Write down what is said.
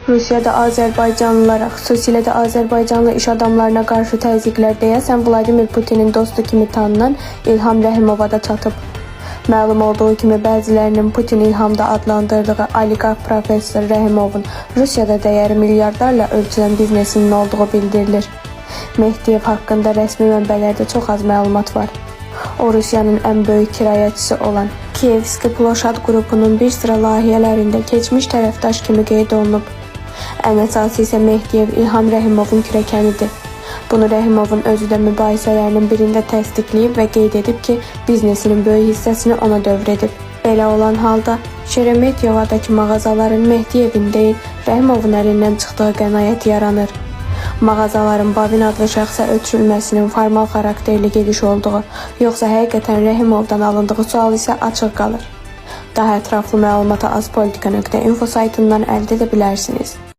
Rusiyada Azərbaycanlılara, xüsusilə də Azərbaycanlı iş adamlarına qarşı təzyiqlər deyəsən Vladimir Putinin dostu kimi tanınan İlham Rəhimova da çatıb. Məlum olduğu kimi bəzilərinin Putin İlhamda adlandırdığı oliqarx professor Rəhimovun Rusiyada dəyəri milyardlarla ölçülən biznesinin olduğu bildirilir. Mehdiyev haqqında rəsmi mənbələrdə çox az məlumat var. O, Rusiyanın ən böyük kirayəçisi olan Kievski Ploşad qrupunun bir sıra layihələrində keçmiş tərəfdaş kimi qeyd olunub. Ən əsası isə Mehdiyev İlham Rəhimovun kürəkənidir. Bunu Rəhimovun özü də mübahisələrinin birində təsdiqləyib və qeyd edib ki, biznesinin böyük hissəsini ona dövr edib. Belə olan halda Şeremetyovadakı mağazaların Mehdiyevin deyil, Rəhimovun əlindən çıxdığı qənaəti yaranır. Mağazaların Bavin adlı şəxsə ötürülməsinin formal xarakterli gediş olduğu, yoxsa həqiqətən Rəhimovdan alındığı sual isə açıq qalır. Daha ətraflı məlumata azpolitika.info saytından əldə edə bilərsiniz.